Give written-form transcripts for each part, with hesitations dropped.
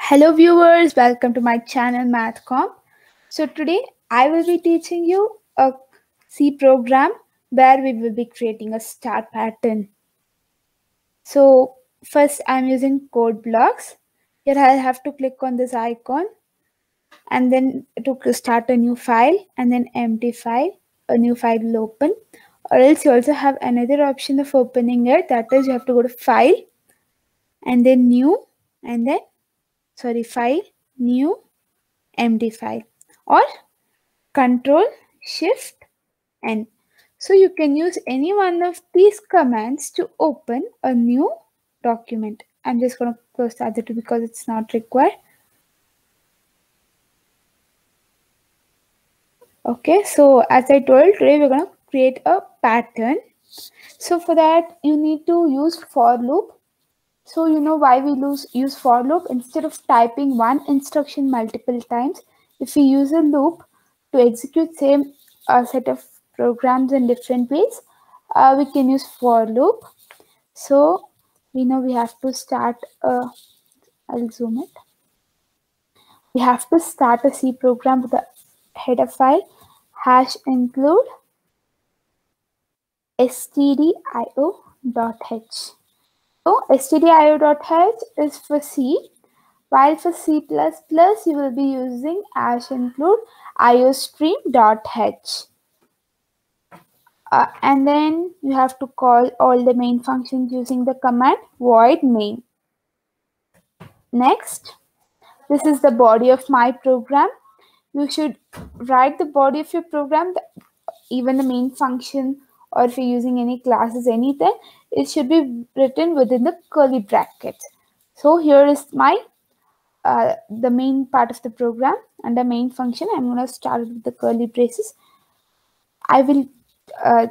Hello viewers, welcome to my channel MathCom. So today I will be teaching you a C program where we will be creating a star pattern. So first I'm using code blocks. Here I have to click on this icon and then to start a new file and then empty file, a new file will open. Or else you also have another option of opening it, that is you have to go to file and then new and then file, new, empty file, or Control Shift N. So you can use any one of these commands to open a new document. I'm just going to close the other two because it's not required. Okay, so as I told, today we're going to create a pattern. So for that you need to use for loop. So you know why we use for loop? Instead of typing one instruction multiple times, if we use a loop to execute same set of programs in different ways, we can use for loop. So we know we have to start I'll zoom it. We have to start a C program with a header file #include stdio.h. So stdio.h is for C, while for C++ you will be using #include iostream.h. And then you have to call all the main functions using the command void main. Next, this is the body of my program. You should write the body of your program, even the main function, or if you're using any classes, anything, it should be written within the curly brackets. So here is my the main part of the program. Under main function, I'm going to start with the curly braces. I will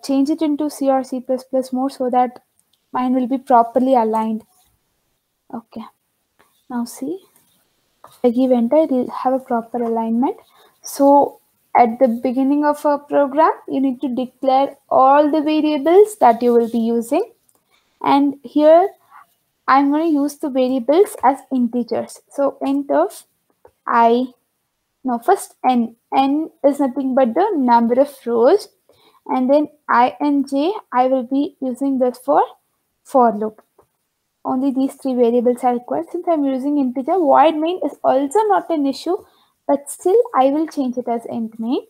change it into C or C++ mode so that mine will be properly aligned. Okay, now see, if I give enter, it will have a proper alignment. So at the beginning of a program, you need to declare all the variables that you will be using. And here I'm going to use the variables as integers. So int of first n. N is nothing but the number of rows. And then I and j, I will be using this for loop. Only these three variables are required. Since I'm using integer, void main is also not an issue, but still I will change it as int main.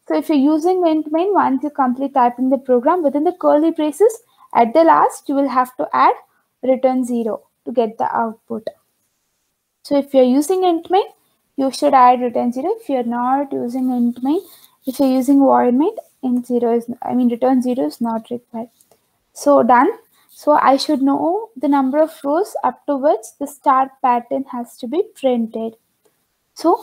So if you're using int main, once you complete typing the program, within the curly braces, at the last you will have to add return 0 to get the output. So if you're using int main, you should add return 0. If you're not using int main, if you're using void main, return 0 is not required. So done. So I should know the number of rows up to which the star pattern has to be printed. So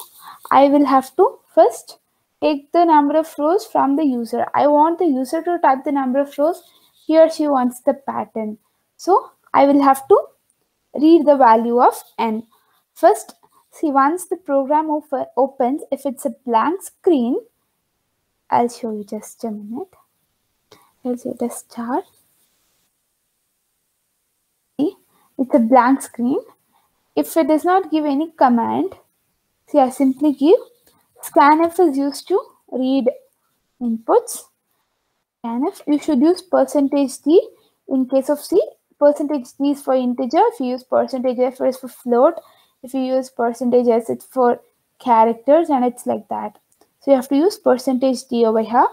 I will have to first take the number of rows from the user. I want the user to type the number of rows. He or she wants the pattern. So I will have to read the value of n. First, see, once the program opens, if it's a blank screen, I'll show you just a minute. I'll say the star. It's a blank screen. If it does not give any command, see, I simply give scanf is used to read inputs. Scanf, you should use %d in case of C. %d is for integer. If you use %f is for float. If you use %s, it's for characters, and it's like that. So you have to use %d over here,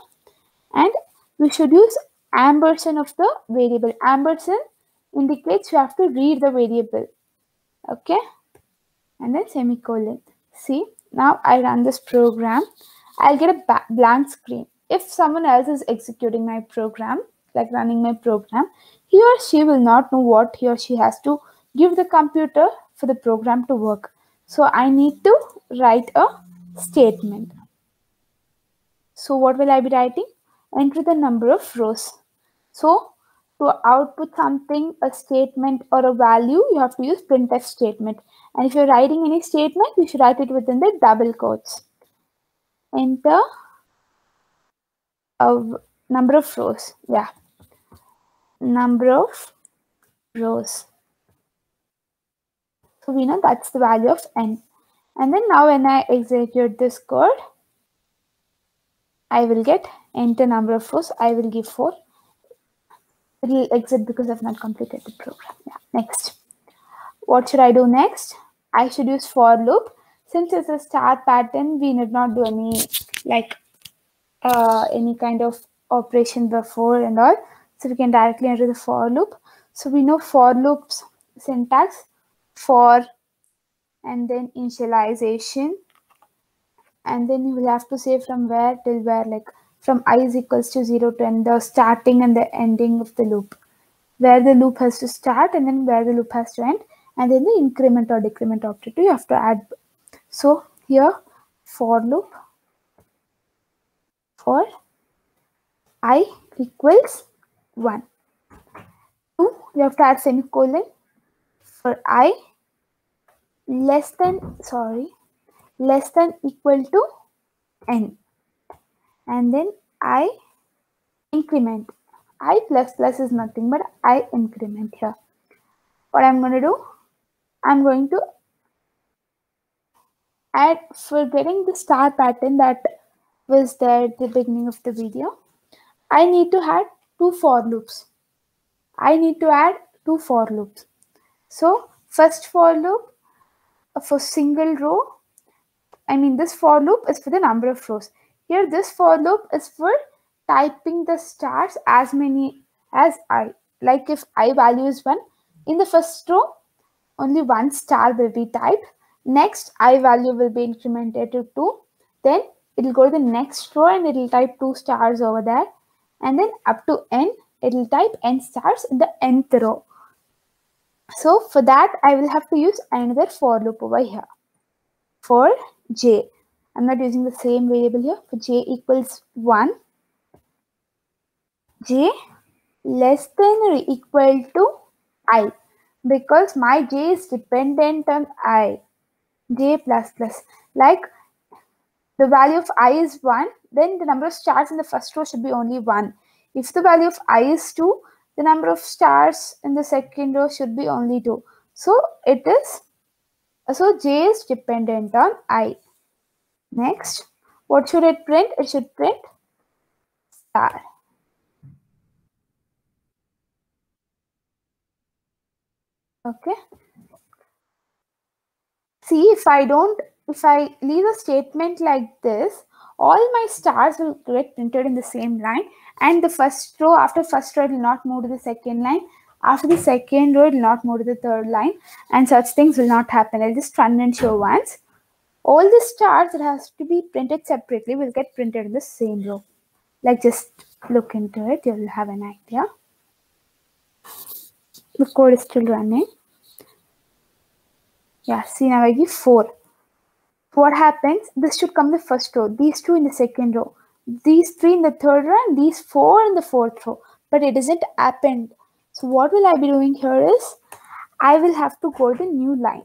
and we should use ampersand of the variable. Ampersand indicates you have to read the variable. Okay, and then semicolon. See, now I run this program, I'll get a blank screen. If someone else is executing my program, like running my program, he or she will not know what he or she has to give the computer for the program to work. So I need to write a statement. So what will I be writing? Enter the number of rows. So to output something, a statement or a value, you have to use printf statement. And if you're writing any statement, you should write it within the double quotes. Enter a number of rows. Yeah, number of rows. So we know that's the value of n. And then now when I execute this code, I will get enter number of rows. I will give 4. It will exit because I've not completed the program. Yeah. Next. What should I do next? I should use for loop. Since it's a star pattern, we need not do any kind of operation before and all. So we can directly enter the for loop. So we know for loops syntax: for and then initialization, and then you will have to say from where till where, like from I is equals to 0 to n, the starting and the ending of the loop, where the loop has to start and then where the loop has to end, and then the increment or decrement operator you have to add. So here for loop for I equals 1. 2, you have to add semicolon for I less than equal to n, and then I increment. I plus plus is nothing but I increment here. What I'm going to do, I'm going to add, for getting the star pattern that was there at the beginning of the video, I need to add 2 for loops. So first for loop for single row, this for loop is for the number of rows. Here this for loop is for typing the stars as many as I. Like if I value is 1, in the first row only 1 star will be typed. Next I value will be incremented to 2. Then it will go to the next row and it will type 2 stars over there. And then up to n, it will type n stars in the nth row. So for that, I will have to use another for loop over here. For j, I'm not using the same variable here. For j equals 1, j less than or equal to I, because my j is dependent on I. J plus plus, like the value of I is 1, then the number of stars in the first row should be only 1. If the value of I is 2, the number of stars in the second row should be only 2. So j is dependent on I. Next, what should it print? It should print star. Okay. See, if I leave a statement like this, all my stars will get printed in the same line, and the first row, after first row, it will not move to the second line. After the second row, it will not move to the third line, and such things will not happen. I'll just run and show once. All the stars that has to be printed separately will get printed in the same row. Like, just look into it, you will have an idea. The code is still running. Yeah, see, now I give 4. What happens? This should come in the first row, these 2 in the second row, these 3 in the third row, and these 4 in the fourth row. But it isn't happened. So what will I be doing here is, I will have to go to the new line,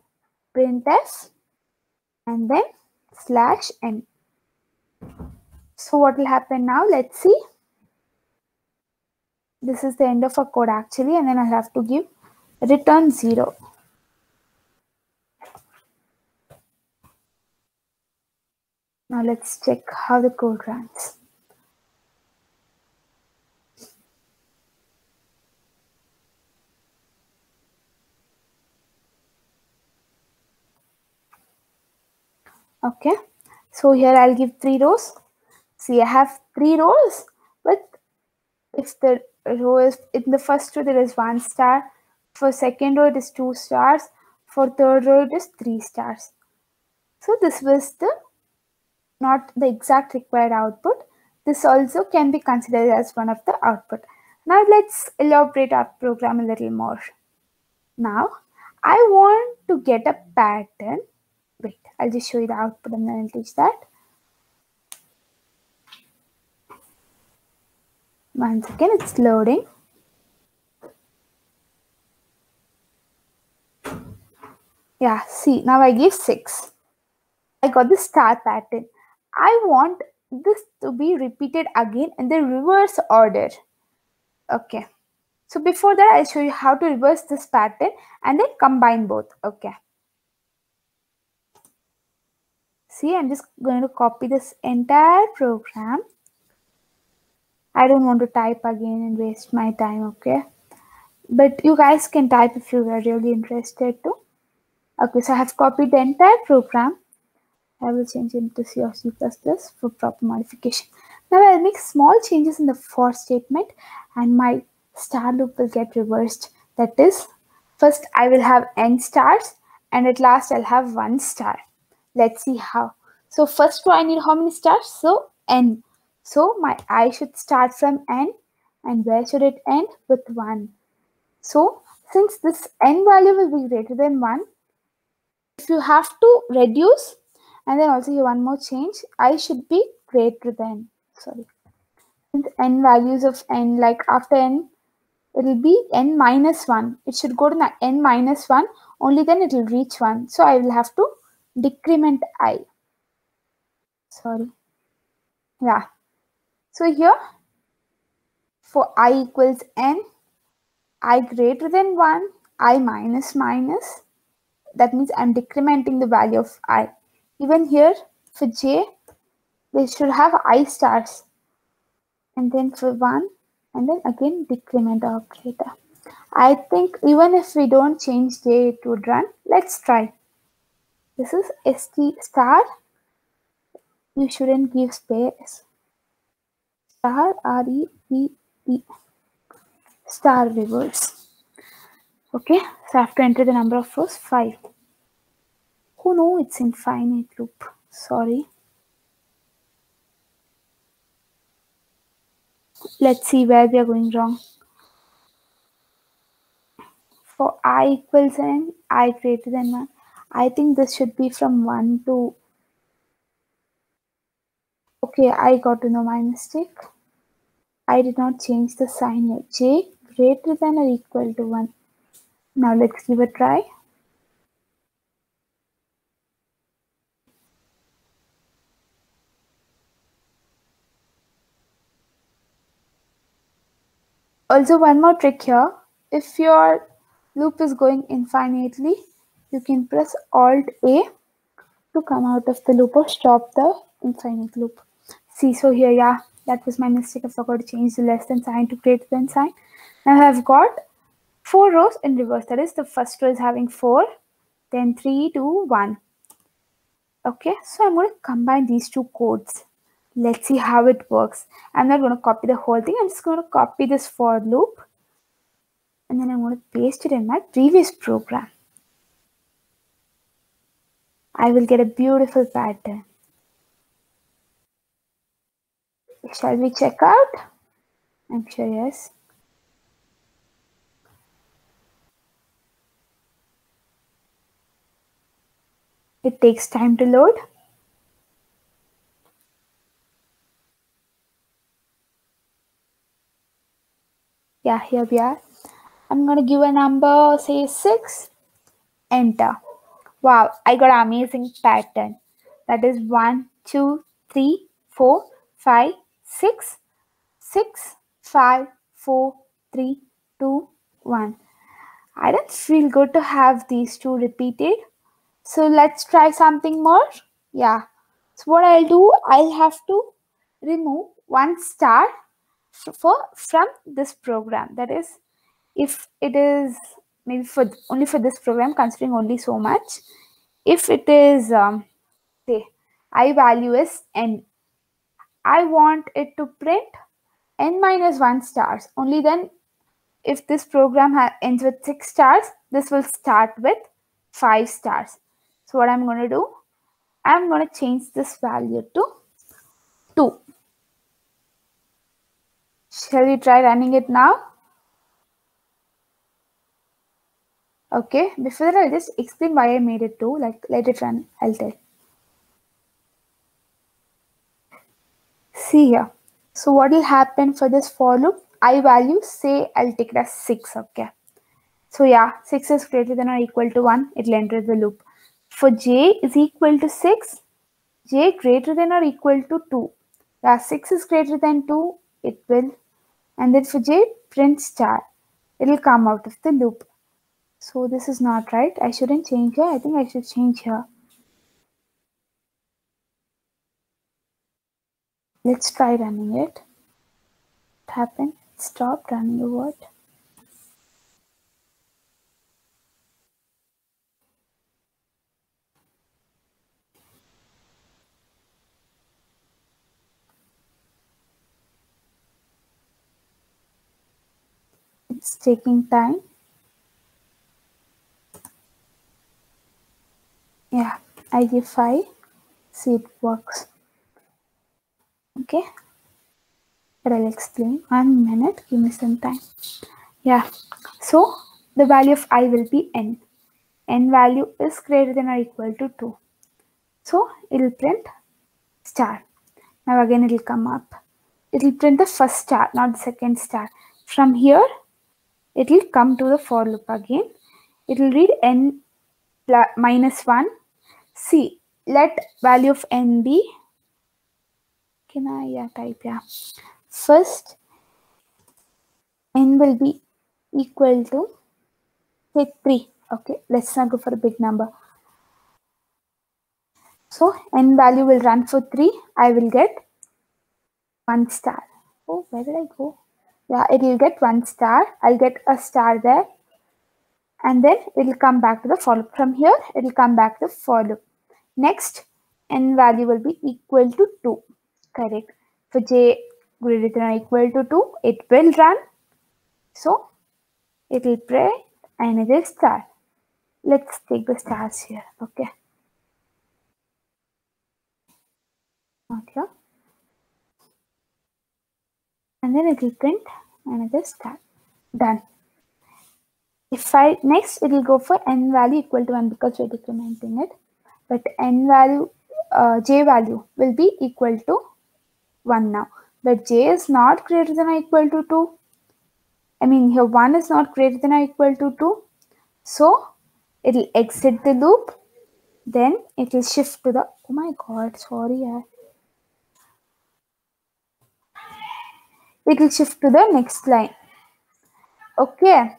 printf, and then /n. So what will happen now? Let's see. This is the end of our code actually, and then I have to give return 0. Now let's check how the code runs. Okay, so here I'll give 3 rows. See, I have 3 rows, but if the row is in the first row, there is 1 star. For second row, it is 2 stars. For third row, it is 3 stars. So this was not the exact required output. This also can be considered as one of the output. Now let's elaborate our program a little more. Now I want to get a pattern. Wait, I'll just show you the output and then I'll teach that. Once again, it's loading. Yeah, see, now I give 6. I got the star pattern. I want this to be repeated again in the reverse order. Okay. So before that, I'll show you how to reverse this pattern and then combine both. Okay. See, I'm just going to copy this entire program. I don't want to type again and waste my time, okay? But you guys can type if you are really interested to. Okay, so I have copied the entire program. I will change it to C or C++ for proper modification. Now I'll make small changes in the for statement and my star loop will get reversed. That is, first I will have n stars and at last I'll have 1 star. Let's see how. So first I need how many stars? So n. So my I should start from n and where should it end? With 1. So since this n value will be greater than 1, if you have to reduce and then also here one more change, I should be greater than, sorry, since n values of n, like after n, it will be n minus 1. It should go to n minus 1, only then it will reach 1. So I will have to decrement I. Sorry. Yeah. So here, for I equals n, I greater than 1, I minus minus. That means I'm decrementing the value of I. Even here, for j, they should have I stars. And then for 1, and then again decrement operator. I think even if we don't change j, it would run. Let's try. This is st star. You shouldn't give space. Star R-E-E-E. Star reverse. Okay, so I have to enter the number of rows 5. Oh no, it's infinite loop. Sorry. Let's see where we are going wrong. For I equals n, I greater than 1. I think this should be from 1 to... Okay, I got to know my mistake. I did not change the sign here. J greater than or equal to 1. Now let's give a try. Also, one more trick here. If your loop is going infinitely, you can press Alt A to come out of the loop or stop the infinite loop. See, so here, yeah, that was my mistake. I forgot to change the less than sign to greater than sign. Now I have got 4 rows in reverse. That is, the first row is having 4, then 3, 2, 1. Okay, so I'm going to combine these two codes. Let's see how it works. I'm not going to copy the whole thing. I'm just going to copy this for loop. And then I'm going to paste it in my previous program. I will get a beautiful pattern. Shall we check out? I'm sure yes. It takes time to load. Yeah, here we are. I'm going to give a number, say 6. Enter. Wow, I got an amazing pattern. That is 1, 2, 3, 4, 5, 6, 6, 5, 4, 3, 2, 1. I don't feel good to have these two repeated. So let's try something more. Yeah. So what I'll do, I'll have to remove 1 star from this program. That is, if it is maybe for only for this program, considering only so much. If it is say I value is n, I want it to print n minus 1 stars. Only then, if this program ends with 6 stars, this will start with 5 stars. So what I'm going to do, I'm going to change this value to 2. Shall we try running it now? Okay, before that I'll just explain why I made it 2. Like, let it run, I'll tell. See here. So what will happen for this for loop? I value, say I'll take it as 6, okay. So yeah, 6 is greater than or equal to 1, it will enter the loop. For j is equal to 6, j greater than or equal to 2. Yeah, 6 is greater than 2, it will. And then for j, print star, it will come out of the loop. So this is not right. I shouldn't change here. I think I should change here. Let's try running it. What happened? Stop running or what? It's taking time. Yeah, I give 5. See, it works. Okay, but I'll explain. 1 minute, give me some time. Yeah, so the value of I will be n. N value is greater than or equal to 2. So it will print star. Now again it will come up. It will print the first star, not the second star. From here, it will come to the for loop again. It will read n minus 1. See, let value of n be, can I type, yeah. First, n will be equal to, say, 3. Okay, let's not go for a big number. So, n value will run for 3. I will get 1 star. Oh, where did I go? Yeah, it will get 1 star. I'll get a star there. And then it will come back to the for loop. From here, it will come back to the for loop. Next, n value will be equal to 2. Correct. For j greater than or equal to 2, it will run. So, it will print another star. Let's take the stars here. Okay. Okay. And then it will print another star. Done. If I next it will go for n value equal to 1 because we're decrementing it. But n value, j value will be equal to 1 now. But j is not greater than or equal to 2. I mean here 1 is not greater than or equal to 2. So it will exit the loop. Then it will shift to the, oh my god, sorry. It will shift to the next line. Okay.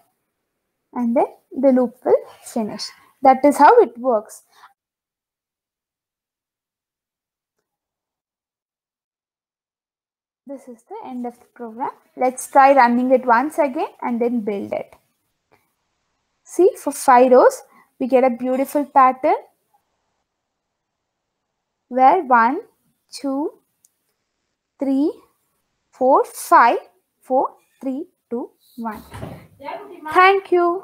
And then the loop will finish. That is how it works. This is the end of the program. Let's try running it once again and then build it. See, for 5 rows, we get a beautiful pattern where 1, 2, 3, 4, 5, 4, 3, 2, 1. Thank you.